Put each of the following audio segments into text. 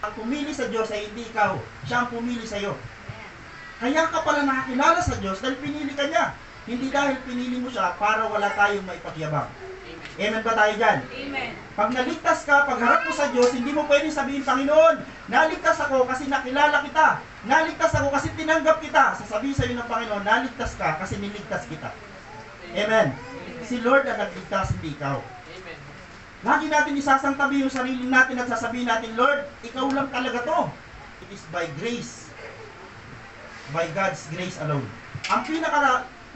Ang pumili sa Diyos ay hindi ikaw. Siya ang pumili sa iyo. Kaya ka pala nakakilala sa Diyos dahil pinili ka niya. Hindi dahil pinili mo siya para wala tayong maipagyabang. Amen ba tayo dyan? Amen. Pag naligtas ka, pag harap mo sa Diyos, hindi mo pwedeng sabihin, Panginoon, naligtas ako kasi nakilala kita. Naligtas ako kasi tinanggap kita. Sasabihin sa iyo ng Panginoon, naligtas ka kasi niligtas kita. Amen. Si Lord ang nagligtas, hindi ikaw. Lagi natin isasantabi yung sarili natin at sasabihin natin, Lord, ikaw lang talaga to. It is by grace. By God's grace alone. Ang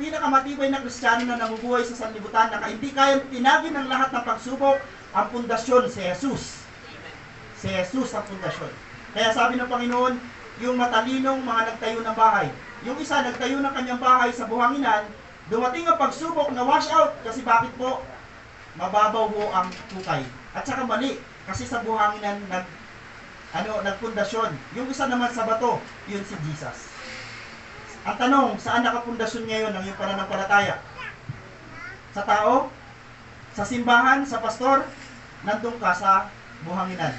pinakamatibay na Kristiyano na nabubuhay sa sanlibutan na hindi kayang tinagin ng lahat ng pagsubok, ang pundasyon si Jesus. Si Jesus ang pundasyon. Kaya sabi ng Panginoon, yung matalinong mga nagtayo ng bahay. Yung isa nagtayo ng kanyang bahay sa buhanginan, dumating ang pagsubok na wash out. Kasi bakit po? Mababaw ho ang hukay. At saka mali, kasi sa buhanginan nagpundasyon. Yung isa naman sa bato, yun si Jesus. Ang tanong, saan nakapundasyon ngayon ang iyong pananampalataya? Sa tao? Sa simbahan? Sa pastor? Nandun ka sa buhanginan.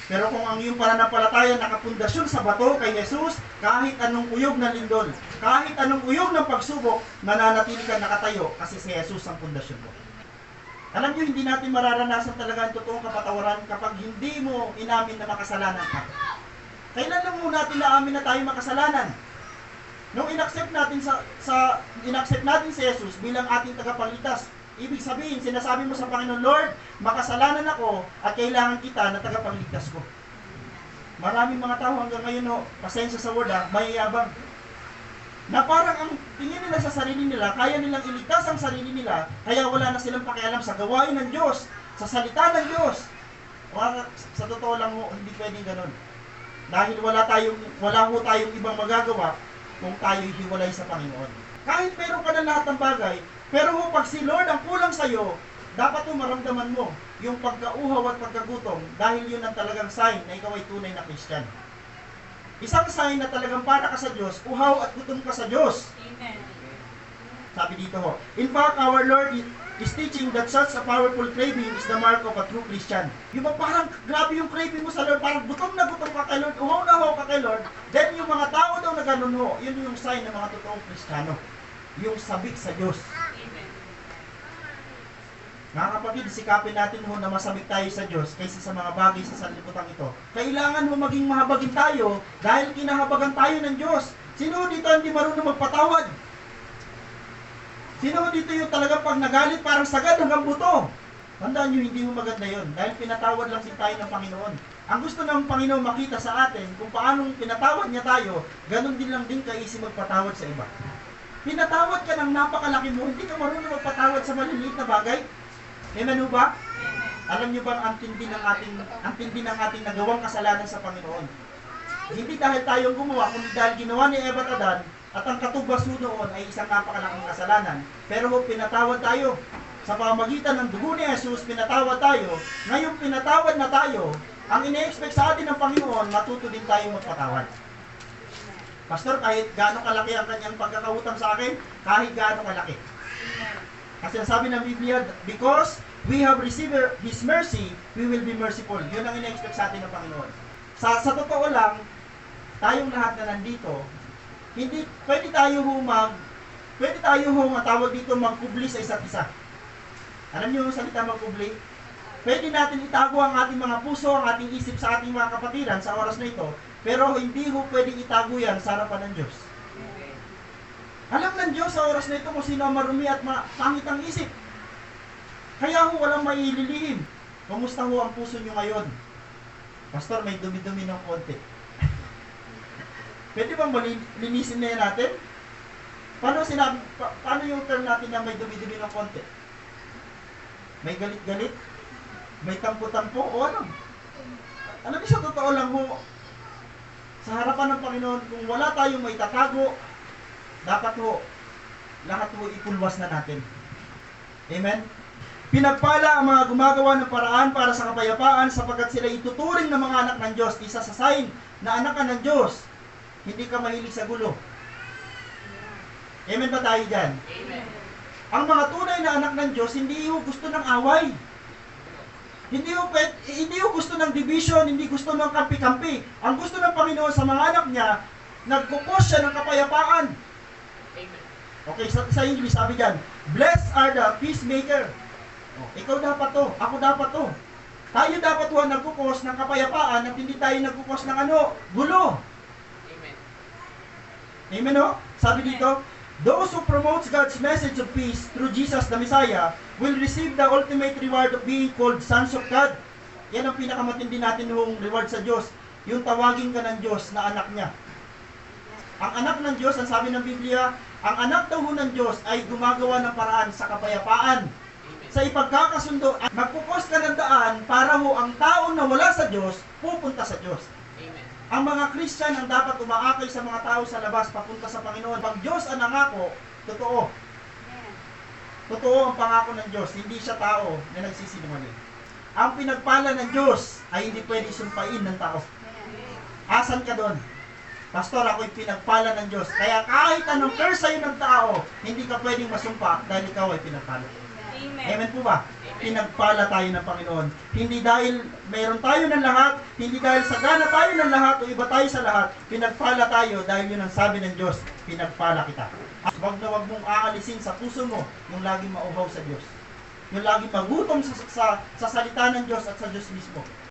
Pero kung ang iyong pananampalataya nakapundasyon sa bato kay Jesus, kahit anong uyog ng lindol, kahit anong uyog ng pagsubok, mananatili ka nakatayo kasi si Jesus ang pundasyon mo. Alam niyo, hindi natin mararanasan talaga ang totoong kapatawaran kapag hindi mo inamin na makasalanan ka. Kailan lang muna natin naamin na tayo makasalanan? Nung inaccept natin inaccept natin si Jesus bilang ating tagapagligtas, ibig sabihin, sinasabi mo sa Panginoon, Lord, makasalanan ako at kailangan kita na tagapagligtas ko. Maraming mga tao hanggang ngayon, pasensya sa word, mayayabang. Na parang ang tingin nila sa sarili nila, kaya nilang iligtas ang sarili nila, kaya wala na silang pakialam sa gawain ng Diyos, sa salita ng Diyos. Sa totoo lang ho, hindi pwedeng ganun. Dahil wala ho tayong ibang magagawa kung tayo hiwalay sa Panginoon. Kahit meron ka na lahat ng bagay, pero pag si Lord ang kulang sa iyo, dapat maramdaman mo yung pagkauhaw at pagkagutom dahil yun ang talagang sign na ikaw ay tunay na Christian. Isang sign na talagang para ka sa Diyos, uhaw at gutom ka sa Diyos. Amen. Sabi dito ho, in fact, our Lord is teaching that such a powerful craving is the mark of a true Christian. Yung parang grabe yung craving mo sa Lord, parang gutom na gutom ka kay Lord, uhaw na uhaw ka kay Lord, then yung mga tao daw na ganun ho, yun yung sign ng mga totoong Kristiyano. Yung sabik sa Diyos. Amen. Mga kapatid, sikapin natin ho na masabik tayo sa Diyos kaysa sa mga bagay sa sanlibutan ito. Kailangan ho maging mahabagin tayo dahil kinahabagan tayo ng Diyos. Sino dito hindi marunong magpatawad? Sino dito yung talagang pag nagalit parang sagad hanggang buto? Tandaan nyo, hindi mo maganda yon dahil pinatawad lang din tayo ng Panginoon. Ang gusto ng Panginoon makita sa atin kung paano pinatawad niya tayo, ganun din lang din kaisi magpatawad sa iba. Pinatawad ka ng napakalaki mo, hindi ka marunong magpatawad sa maliliit na bagay. Amen ba? Alam niyo bang ang tindi ng ating nagawang kasalanan sa Panginoon? Hindi dahil tayong gumawa, kundi dahil ginawa ni Eva at Adan, at ang katubas noon ay isang napakalaking kasalanan. Pero pinatawad tayo. Sa pamamagitan ng dugo ni Jesus, pinatawad tayo. Ngayong pinatawad na tayo, ang ine-expect sa atin ng Panginoon, matuto din tayong magpatawad. Pastor, kahit gaano kalaki ang kanyang pagkakautang sa akin, kahit gaano kalaki. Kasi sabi ng Biblia, because we have received His mercy, we will be merciful. Yun ang ine-expect sa atin ng Panginoon. Sa totoo lang, tayong lahat na nandito, hindi pwede tayo matawag dito magpubli sa isa't isa. Alam niyo yung salita magpubli? Pwede natin itago ang ating mga puso, ang ating isip sa ating mga kapatiran sa oras na ito, pero hindi ho pwedeng itago yan sa harapan ng Diyos. Alam ng Diyos sa oras na ito kung sino ang marumi at pangit ang isip. Kaya ho walang maililihim. Kumusta ho ang puso nyo ngayon? Pastor, may dumi-dumi ng konti. Pwede bang linisin na yan natin? Paano yung term natin na may dumi-dumi ng konti? May galit-galit? May tampo-tampo? O ano? Alam niyo, sa totoo lang ho, sa harapan ng Panginoon, kung wala tayong may tatago, dapat ho, lahat ho ipulwas na natin. Amen? Pinagpala ang mga gumagawa ng paraan para sa kapayapaan sapagkat sila ituturing ng mga anak ng Diyos. Isa sa sign na anak ka ng Diyos, hindi ka mahilig sa gulo. Amen ba tayo dyan? Amen. Ang mga tunay na anak ng Diyos, hindi ho gusto ng away. Hindi ko gusto ng division, hindi gusto ng kampi-kampi. Ang gusto ng Panginoon sa mga anak niya, nagkukos siya ng kapayapaan. Amen. Okay, sa English sabi dyan, blessed are the peacemaker. Oh, ikaw dapat to, ako dapat to. Tayo dapat to ang nagkukos ng kapayapaan at hindi tayo nagkukos ng gulo. Amen. Amen, no? Sabi dito, those who promotes God's message of peace through Jesus the Messiah will receive the ultimate reward of being called sons of God. Yan ang pinakamatindi natin noong reward sa Diyos. Yung tawagin ka ng Diyos na anak niya. Ang anak ng Diyos, ang sabi ng Biblia, ang anak daw ho ng Diyos ay gumagawa ng paraan sa kapayapaan. Sa ipagkakasundo, magpupos ka ng daan para ho ang tao na wala sa Diyos, pupunta sa Diyos. Amen. Ang mga Christian ang dapat umaakay sa mga tao sa labas papunta sa Panginoon. Pag Diyos ang nangako, totoo. Totoo ang pangako ng Diyos, hindi siya tao na nagsisinungaling. Ang pinagpala ng Diyos ay hindi pwede sumpain ng tao. Asan ka doon? Pastor, ako'y pinagpala ng Diyos. Kaya kahit anong curse sa'yo ng tao, hindi ka pwedeng masumpa dahil ikaw ay pinagpala. Amen. Amen po ba? Pinagpala tayo ng Panginoon. Hindi dahil meron tayo ng lahat, hindi dahil sagana tayo ng lahat o iba tayo sa lahat, pinagpala tayo dahil yun ang sabi ng Diyos, pinagpala kita. Wag na wag mong aalisin sa puso mo yung laging mauhaw sa Diyos. Yung laging magutom sa salita ng Diyos at sa Diyos mismo.